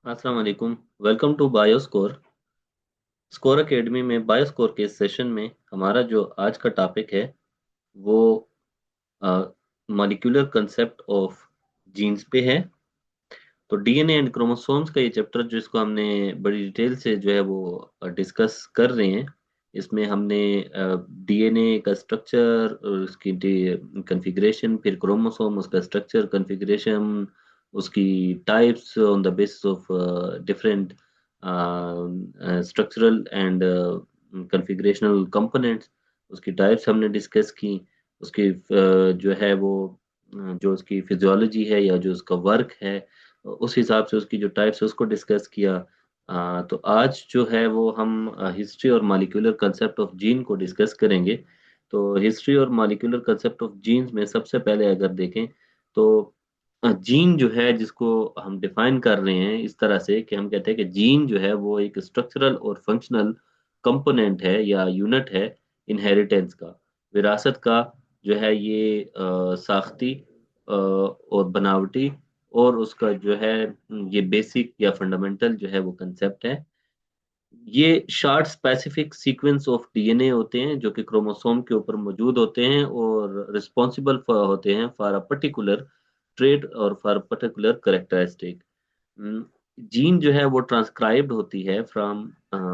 अस्सलाम वालेकुम। Welcome to Bioscore. Score academy में बायोस्कोर के सेशन में हमारा जो आज का टॉपिक है वो मॉलिक्यूलर कंसेप्ट ऑफ जीन्स पे है। तो डीएनए एंड क्रोमोसोम्स का ये चैप्टर जिसको हमने बड़ी डिटेल से जो है वो डिस्कस कर रहे हैं। इसमें हमने डीएनए का स्ट्रक्चर और उसकी कॉन्फ़िगरेशन, फिर क्रोमोसोम उसका स्ट्रक्चर कॉन्फ़िगरेशन, उसकी types on the basis of different structural and configurational components, उसकी टाइप्स हमने डिस्कस की। उसकी जो है वो जो उसकी फिजियोलॉजी है या जो उसका वर्क है उस हिसाब से उसकी जो टाइप्स है उसको डिस्कस किया। तो आज जो है वो हम हिस्ट्री और मॉलिक्यूलर कंसेप्ट ऑफ जीन को डिस्कस करेंगे। तो हिस्ट्री और मॉलिक्यूलर कंसेप्ट ऑफ जीन्स में सबसे पहले अगर देखें तो जीन जो है जिसको हम डिफाइन कर रहे हैं इस तरह से कि हम कहते हैं कि जीन जो है वो एक स्ट्रक्चरल और फंक्शनल कंपोनेंट है या यूनिट है इनहेरिटेंस का, विरासत का। जो है ये साख्ती और बनावटी और उसका जो है ये बेसिक या फंडामेंटल जो है वो कंसेप्ट है। ये short specific sequence of DNA होते हैं जो कि क्रोमोसोम के ऊपर मौजूद होते हैं और रिस्पॉन्सिबल होते हैं फॉर अ पर्टिकुलर ट्रेट और फॉर पर्टिकुलर करेक्टरिस्टिक। जीन जो है वो ट्रांसक्राइब्ड होती है फ्रॉम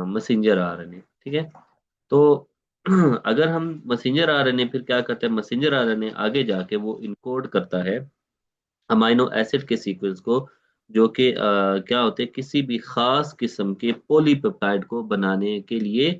मैसेंजर आरएनए। ठीक है। तो अगर हम मैसेंजर आरएनए फिर क्या करते हैं, मैसेंजर आरएनए आगे जाके वो इनकोड करता है अमाइनो एसिड के सीक्वेंस को, जो कि क्या होते हैं किसी भी खास किस्म के पॉलीपेप्टाइड को बनाने के लिए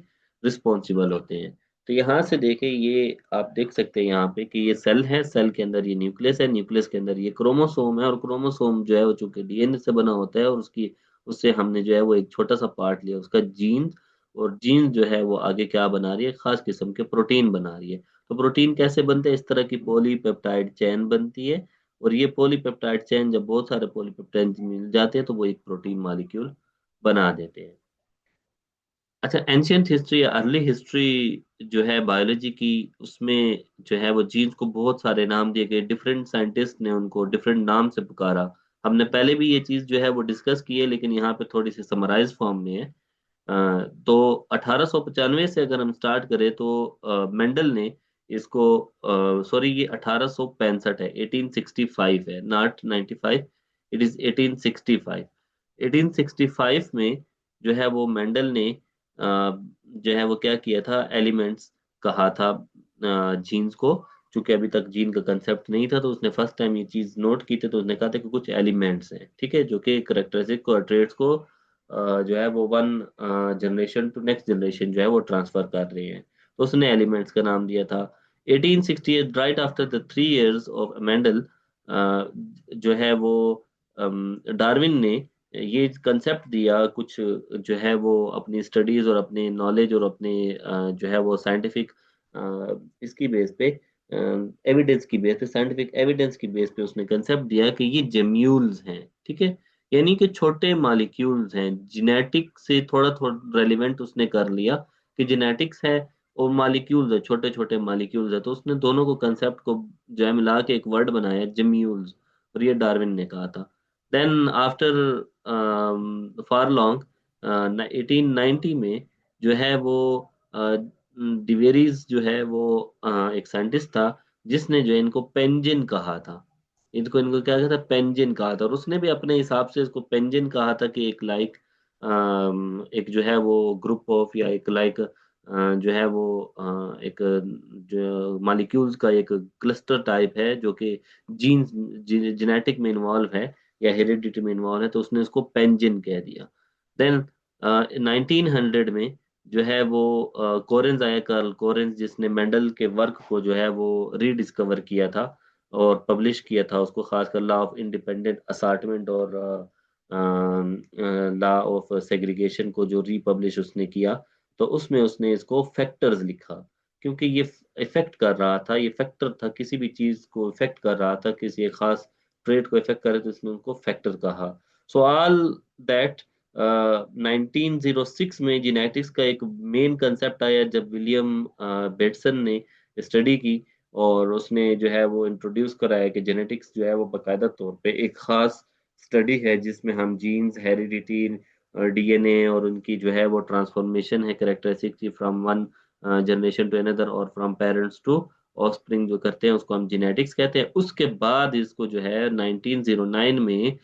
रिस्पॉन्सिबल होते हैं। तो यहाँ से देखें, ये आप देख सकते हैं यहाँ पे कि ये सेल है, सेल के अंदर ये न्यूक्लियस है, न्यूक्लियस के अंदर ये क्रोमोसोम है और क्रोमोसोम जो है वो चूंकि डीएनए से बना होता है और उसकी उससे हमने जो है वो एक छोटा सा पार्ट लिया उसका जीन। और जीन जो है वो आगे क्या बना रही है, खास किस्म के प्रोटीन बना रही है। तो प्रोटीन कैसे बनते हैं, इस तरह की पॉलीपेप्टाइड चेन बनती है। और ये पॉलीपेप्टाइड चेन जब बहुत सारे पॉलीपेप्टाइड मिल जाते हैं तो वो एक प्रोटीन मॉलिक्यूल बना देते हैं। अच्छा, एंशियंट हिस्ट्री या अर्ली हिस्ट्री जो है बायोलॉजी की, उसमें जो है वो जीन्स को बहुत सारे नाम दिए गए, डिफरेंट साइंटिस्ट ने उनको डिफरेंट नाम से पुकारा। हमने पहले भी ये चीज जो है वो डिस्कस की है लेकिन यहाँ पे थोड़ी सी समराइज फॉर्म में है। तो 1895 से अगर हम स्टार्ट करें तो मेंडल ने इसको, सॉरी ये 1865 है, 1865 है, नॉट 95, इट इज 1865। 1865 में जो है वो मेंडल ने जो है वो क्या किया था, एलिमेंट्स कहा था जीन्स को। चूंकि अभी तक जीन का कंसेप्ट नहीं था तो उसने फर्स्ट टाइम ये चीज नोट की थी, तो उसने कहा था कि कुछ एलिमेंट्स हैं, ठीक है, जो कि करेक्टरिस्टिक और ट्रेड्स को जो है वो one generation to next generation जो है वो ट्रांसफर कर रहे हैं। तो उसने एलिमेंट्स का नाम दिया था। 1868 right after the 3 years of Mendel जो है वो डार्विन ने ये कंसेप्ट दिया कुछ, जो है वो अपनी स्टडीज और अपने नॉलेज और अपने जो है वो साइंटिफिक इसकी बेस पे, एविडेंस की बेस पे, साइंटिफिक एविडेंस की बेस पे उसने कंसेप्ट दिया कि ये जेम्यूल्स हैं। ठीक है। यानी कि छोटे मॉलिक्यूल्स हैं, जेनेटिक से थोड़ा थोड़ा रेलिवेंट उसने कर लिया कि जेनेटिक्स है और मॉलिक्यूल्स है, छोटे छोटे मॉलिक्यूल्स है, तो उसने दोनों को कंसेप्ट को जो है मिला के एक वर्ड बनाया जेम्यूल्स। और ये डार्विन ने कहा था। देन आफ्टर फार लॉन्ग 1890 में जो है वो डिवेरीज जो है वो एक साइंटिस्ट था जिसने जो है इनको पेंजिन कहा था। इनको इनको क्या कहता था, पेंजिन कहा था। और उसने भी अपने हिसाब से इसको पेंजिन कहा था कि एक लाइक एक जो है वो ग्रुप ऑफ या एक लाइक जो है वो एक जो मॉलिक्यूल्स का एक क्लस्टर टाइप है जो कि जीन्स जेनेटिक में इन्वॉल्व है या हेरिडिटी में इन्वॉल्व है, तो उसने उसको पेंजिन कह दिया। देन 1900 में जो है वो कोरेंज आया, कार्ल कोरेंज, जिसने मेंडल के वर्क को जो है वो रीडिस्कवर किया था और पब्लिश किया था उसको, खासकर लॉ ऑफ इंडिपेंडेंट असार्टमेंट और लॉ ऑफ सेग्रीगेशन को जो रीपब्लिश उसने किया। तो उसमें उसने इसको फैक्टर्स लिखा, क्योंकि ये इफेक्ट कर रहा था, ये फैक्टर था, किसी भी चीज को इफेक्ट कर रहा था, किसी एक खास ट्रेड को इफेक्ट करे तो इसने उनको फैक्टर कहा। सो ऑल दैट 1906 में जेनेटिक्स का एक मेन कंसेप्ट आया जब विलियम बेटसन ने स्टडी की और उसने जो है वो इंट्रोड्यूस कराया कि जेनेटिक्स जो है वो बाकायदा तौर पे एक खास स्टडी है जिसमें हम जीन्स, हेरिडिटी, डीएनए और उनकी जो है वो ट्रांसफॉर्मेशन है कैरेक्टरिस्टिक की from one generation to another और फ्रॉम पेरेंट्स टू ऑफस्प्रिंग जो करते हैं उसको हम जेनेटिक्स कहते हैं। उसके बाद इसको जो है 1909 में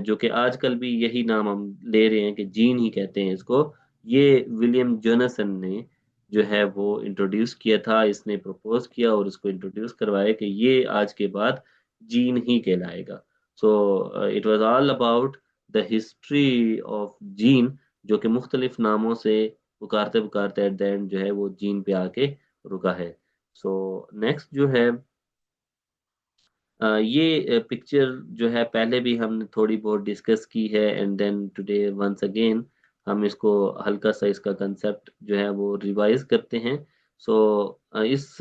जो कि आजकल भी यही नाम हम ले रहे हैं कि जीन ही कहते हैं इसको, ये विलियम जोनासन ने जो है वो इंट्रोड्यूस किया था, इसने प्रपोज किया और इसको इंट्रोड्यूस करवाया कि ये आज के बाद जीन ही कहलाएगा। So it was all about the history of gene, जो कि मुख्तलिफ नामों से पुकारते पुकारते एट द एंड जो है वो जीन पे आके रुका है। सो नेक्स्ट जो है ये पिक्चर जो है पहले भी हमने थोड़ी बहुत डिस्कस की है and then today once again हम इसको हल्का सा इसका कंसेप्ट जो है वो रिवाइज करते हैं। सो इस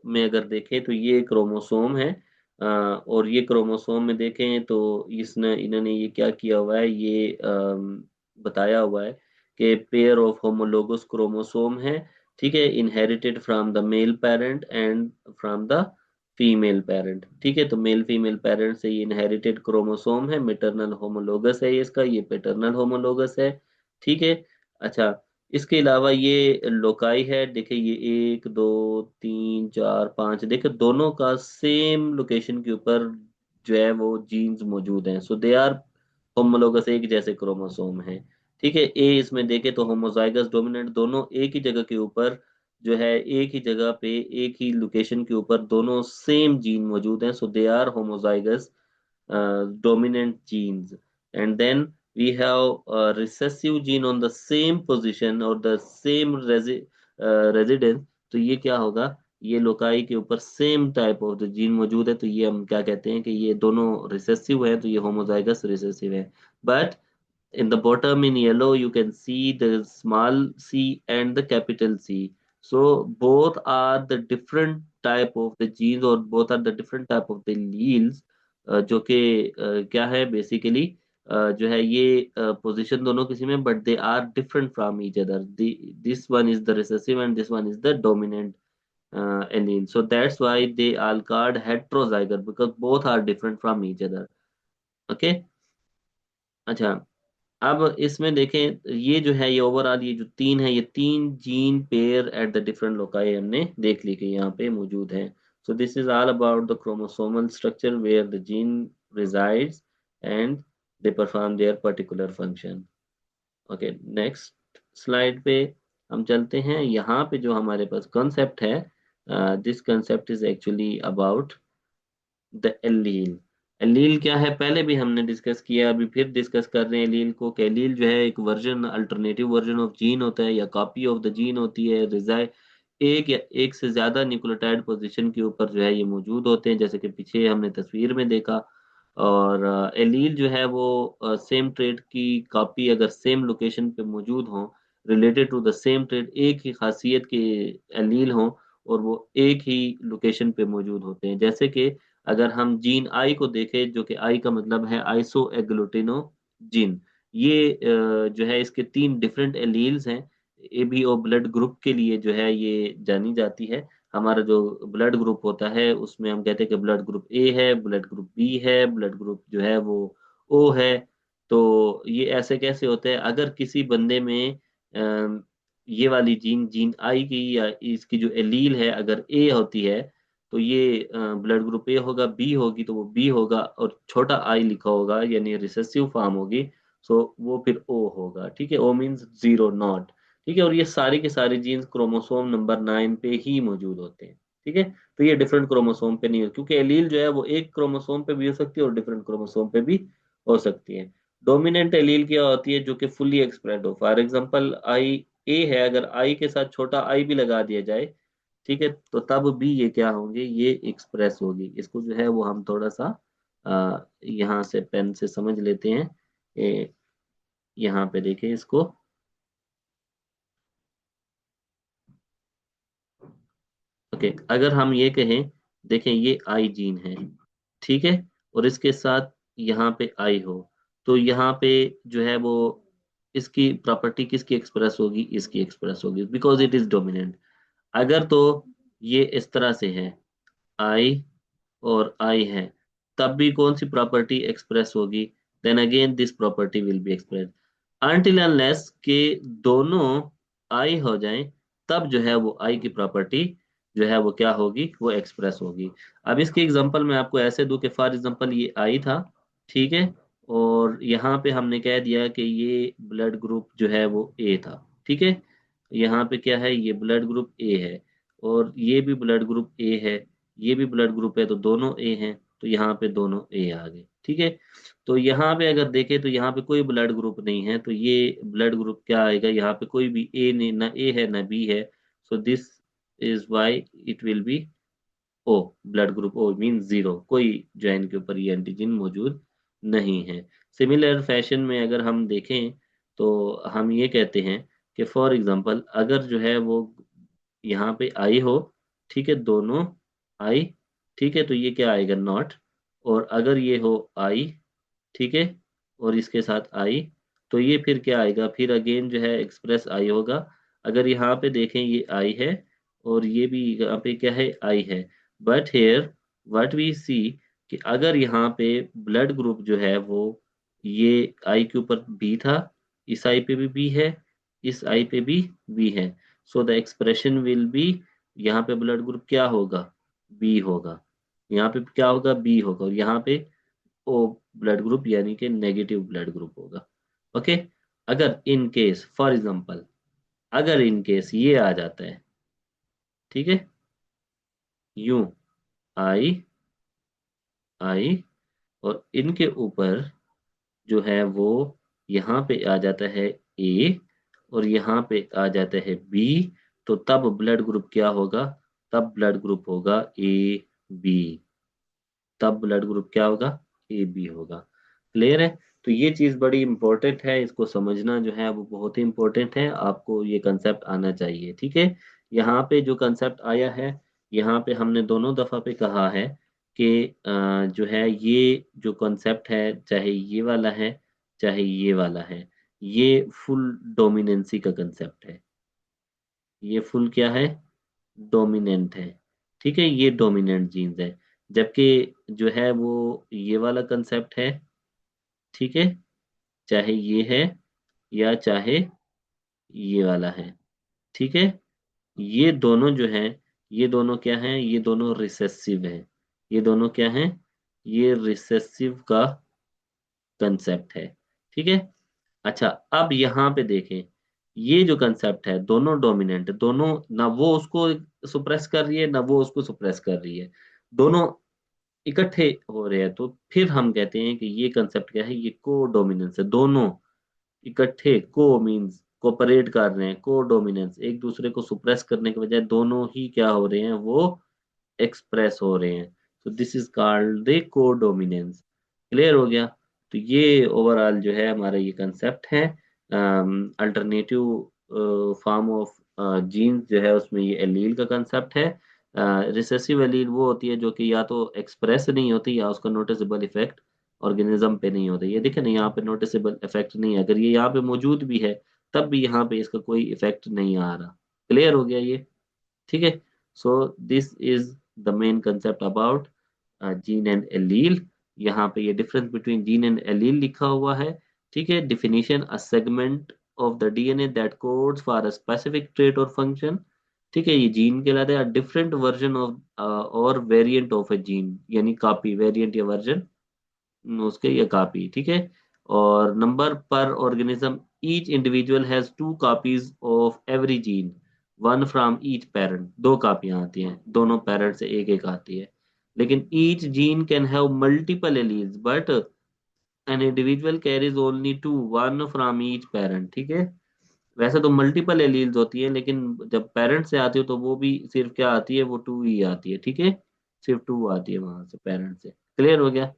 में अगर देखें तो ये क्रोमोसोम है, और ये क्रोमोसोम में देखें तो इसने इन्होंने ये क्या किया हुआ है, ये बताया हुआ है कि पेयर ऑफ होमोलोगस क्रोमोसोम है, ठीक है, inherited from the male parent and from the female parent. ठीक है, तो मेल फीमेल पेरेंट से ये इनहेरिटेड क्रोमोसोम है, मेटरनल होमोलोगस है ये इसका, ये पेटर्नल होमोलोगस है। ठीक है। अच्छा, इसके अलावा ये लोकाई है, देखिए ये एक दो तीन चार पांच, देखिए दोनों का सेम लोकेशन के ऊपर जो है वो जीन्स मौजूद हैं, सो दे आर होमोलोगस, एक जैसे क्रोमोसोम है। ठीक है, ए इसमें देखे तो होमोजाइगस डोमिनेंट, दोनों एक ही जगह के ऊपर जो है, एक ही जगह पे एक ही लोकेशन के ऊपर दोनों सेम जीन मौजूद हैं, so they are homozygous dominant genes, and then we have a recessive gene on the same position or the same residence, तो ये क्या होगा, ये लोकाई के ऊपर same type of the gene मौजूद है, तो ये हम क्या कहते हैं कि ये दोनों रिसेसिव है, तो ये होमोजाइगस रिसेसिव है। But in the bottom in yellow, you can see the small c and the capital C. So both are the different type of the genes or both are the different type of the alleles, जो कि क्या है basically, जो है ये position दोनों किसी में, but they are different from each other. This one is the recessive and this one is the dominant allele. So that's why they are called heterozygote because both are different from each other. Okay. अच्छा, अब इसमें देखें ये जो है, ये overall ये जो तीन है, ये तीन gene pair at the different loci हमने देख ली कि यहाँ पे मौजूद है। So this is all about the chromosomal structure where the gene resides and they perform their particular function. Okay, next slide पे हम चलते हैं। यहाँ पे जो हमारे पास कॉन्सेप्ट है, this concept is actually about the allele. Allele क्या है पहले भी हमने डिस्कस किया, अभी फिर डिस्कस कर रहे हैं एलील को, कि एलील जो है एक version, alternative version of gene होता है या कॉपी ऑफ द जीन होती है, रिजाइड एक या एक से ज्यादा न्यूक्लियोटाइड पोजीशन के ऊपर जो है ये मौजूद होते हैं, जैसे कि पीछे हमने तस्वीर में देखा। और एलील जो है वो सेम ट्रेड की कॉपी अगर सेम लोकेशन पे मौजूद हो, related to the same trait, एक ही खासियत के एलील हो और वो एक ही लोकेशन पे मौजूद होते हैं, जैसे कि अगर हम जीन आई को देखें, जो कि आई का मतलब है आइसो एग्लूटिनोजिन, ये जो है इसके तीन डिफरेंट एलील्स हैं। एबीओ ब्लड ग्रुप के लिए जो है ये जानी जाती है। हमारा जो ब्लड ग्रुप होता है उसमें हम कहते हैं कि ब्लड ग्रुप ए है, ब्लड ग्रुप बी है, ब्लड ग्रुप जो है वो ओ है। तो ये ऐसे कैसे होते हैं, अगर किसी बंदे में ये वाली जीन, जीन आई की या इसकी जो एलील है अगर ए होती है, तो ये ब्लड ग्रुप ए होगा, बी होगी तो वो बी होगा, और छोटा आई लिखा होगा यानी रिसेसिव फॉर्म होगी, सो वो फिर ओ होगा। ठीक है, ओ मीन्स जीरो नॉट। ठीक है, और ये सारे के सारे जीन्स क्रोमोसोम नंबर 9 पे ही मौजूद होते हैं। ठीक है, तो ये डिफरेंट क्रोमोसोम पे नहीं हो, क्योंकि एलील जो है वो एक क्रोमोसोम पे भी हो सकती है और डिफरेंट क्रोमोसोम पे भी हो सकती है। डोमिनेंट एलील क्या होती है, जो कि फुल्ली एक्सप्रेड हो, फॉर एग्जांपल आई ए है, अगर आई के साथ छोटा आई भी लगा दिया जाए, ठीक है, तो तब भी ये क्या होंगे, ये एक्सप्रेस होगी। इसको जो है वो हम थोड़ा सा यहाँ से पेन से समझ लेते हैं। यहाँ पे देखिए इसको। ओके, अगर हम ये कहें, देखें ये आई जीन है, ठीक है, और इसके साथ यहाँ पे आई हो, तो यहाँ पे जो है वो इसकी प्रॉपर्टी किसकी एक्सप्रेस होगी, इसकी एक्सप्रेस होगी, बिकॉज इट इज डोमिनेंट। अगर तो ये इस तरह से है, आई और आई है, तब भी कौन सी प्रॉपर्टी एक्सप्रेस होगी, then again this property will be expressed until unless के दोनों I हो जाएं, तब जो है वो I की प्रॉपर्टी जो है वो क्या होगी, वो एक्सप्रेस होगी। अब इसके एग्जांपल मैं आपको ऐसे दूं कि फॉर एग्जांपल ये I था, ठीक है, और यहाँ पे हमने कह दिया कि ये ब्लड ग्रुप जो है वो ए था, ठीक है। यहाँ पे क्या है, ये ब्लड ग्रुप ए है और ये भी ब्लड ग्रुप ए है, ये भी ब्लड ग्रुप है, तो दोनों ए हैं, तो यहाँ पे दोनों ए आ गए, ठीक है। तो यहाँ पे अगर देखें तो यहाँ पे कोई ब्लड ग्रुप नहीं है, तो ये ब्लड ग्रुप क्या आएगा, यहाँ पे कोई भी ए नहीं, ना ए है ना बी है, so this is why it will be O, blood group O mean zero, कोई जॉइन के ऊपर ये एंटीजन मौजूद नहीं है। सिमिलर फैशन में अगर हम देखें तो हम ये कहते हैं कि फॉर एग्जांपल अगर जो है वो यहाँ पे आई हो, ठीक है, दोनों आई, ठीक है, तो ये क्या आएगा, नॉट। और अगर ये हो आई, ठीक है, और इसके साथ आई, तो ये फिर क्या आएगा, फिर अगेन जो है एक्सप्रेस आई होगा। अगर यहाँ पे देखें ये आई है और ये भी यहाँ पे क्या है, आई है, बट हेयर व्हाट वी सी कि अगर यहाँ पे ब्लड ग्रुप जो है वो ये आई के ऊपर बी था, इस आई पे भी बी है, इस आई पे भी बी है, so the expression will be, यहाँ पे ब्लड ग्रुप क्या होगा, बी होगा, यहाँ पे क्या होगा, बी होगा, और यहाँ पे ओ ब्लड ग्रुप यानी कि नेगेटिव ब्लड ग्रुप होगा। ओके। अगर इन केस फॉर एग्जांपल, अगर इन केस ये आ जाता है, ठीक है, यू आई आई और इनके ऊपर जो है वो यहाँ पे आ जाता है ए और यहाँ पे आ जाता है बी, तो तब ब्लड ग्रुप क्या होगा, तब ब्लड ग्रुप होगा ए बी, तब ब्लड ग्रुप क्या होगा, ए बी होगा। क्लियर है। तो ये चीज बड़ी इंपॉर्टेंट है, इसको समझना जो है वो बहुत ही इंपॉर्टेंट है, आपको ये कंसेप्ट आना चाहिए, ठीक है। यहाँ पे जो कंसेप्ट आया है, यहाँ पे हमने दोनों दफा पे कहा है कि जो है ये जो कंसेप्ट है, चाहे ये वाला है चाहे ये वाला है, ये फुल डोमिनेंसी का कंसेप्ट है, ये फुल क्या है, डोमिनेंट है, ठीक है, ये डोमिनेंट जीन्स है। जबकि जो है वो ये वाला कंसेप्ट है, ठीक है, चाहे ये है या चाहे ये वाला है, ठीक है, ये दोनों जो हैं, ये दोनों क्या हैं, ये दोनों रिसेसिव हैं, ये दोनों क्या हैं, ये रिसेसिव का कंसेप्ट है, ठीक है। अच्छा, अब यहाँ पे देखें, ये जो कंसेप्ट है दोनों डोमिनेंट है, दोनों, ना वो उसको सुप्रेस कर रही है ना वो उसको सुप्रेस कर रही है, दोनों इकट्ठे हो रहे हैं, तो फिर हम कहते हैं कि ये कंसेप्ट क्या है, ये को डोमिनेंस है, दोनों इकट्ठे, को मींस कोऑपरेट कर रहे हैं, को डोमिनेंस, एक दूसरे को सुप्रेस करने के बजाय दोनों ही क्या हो रहे हैं, वो एक्सप्रेस हो रहे हैं, तो दिस इज कॉल्ड द को डोमिनेंस। क्लियर हो गया। तो ये ओवरऑल जो है हमारा ये कंसेप्ट है। अल्टरनेटिव फॉर्म ऑफ जीन्स जो है उसमें ये एलील का कंसेप्ट है। रिसेसिव एलील वो होती है जो कि या तो एक्सप्रेस नहीं होती या उसका नोटिसेबल इफेक्ट ऑर्गेनिज्म पे नहीं होता। ये देखे ना, यहाँ पे नोटिसेबल इफेक्ट नहीं है, अगर ये यहाँ पे मौजूद भी है तब भी यहाँ पे इसका कोई इफेक्ट नहीं आ रहा। क्लियर हो गया ये, ठीक है। So this is the main concept about gene and allele. यहाँ पे ये difference between gene and allele लिखा हुआ है, ठीक है। Definition, a segment of the DNA that codes for a specific trait और फंक्शन, ठीक है। ये जीन कहलाता है डिफरेंट वर्जन ऑफ और वेरिएंट ऑफ ए जीन, यानी कॉपी, वेरिएंट या वर्जन उसके, ये कॉपी, ठीक है। और नंबर पर organism, each individual has two copies of every gene, one from each parent, दो कापियां आती हैं, दोनों पेरेंट से एक एक आती है। लेकिन each gene can have multiple alleles but an individual carries only two, one from each parent, ठीक है। वैसे तो मल्टीपल एलील्स होती है, लेकिन जब पेरेंट से आती है तो वो भी सिर्फ क्या आती है, वो टू ही आती है, ठीक है, सिर्फ टू आती है वहां से, पेरेंट से। क्लियर हो गया।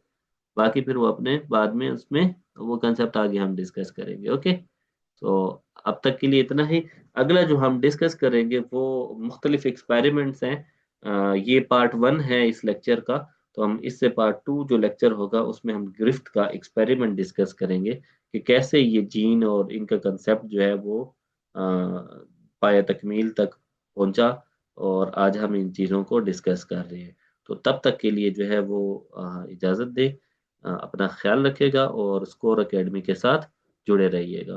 बाकी फिर वो अपने बाद में उसमें वो कंसेप्ट आगे हम डिस्कस करेंगे। ओके। तो अब तक के लिए इतना ही। अगला जो हम डिस्कस करेंगे वो मुख्तलिफ एक्सपेरिमेंट्स हैं। ये पार्ट वन है इस लेक्चर का। तो हम इससे पार्ट टू जो लेक्चर होगा उसमें हम ग्रिफ्ट का एक्सपेरिमेंट डिस्कस करेंगे कि कैसे ये जीन और इनका कंसेप्ट जो है वो अ, पाया तकमील तक पहुंचा, और आज हम इन चीज़ों को डिस्कस कर रहे हैं। तो तब तक के लिए जो है वो इजाज़त दे। अपना ख्याल रखिएगा और स्कोर अकेडमी के साथ जुड़े रहिएगा।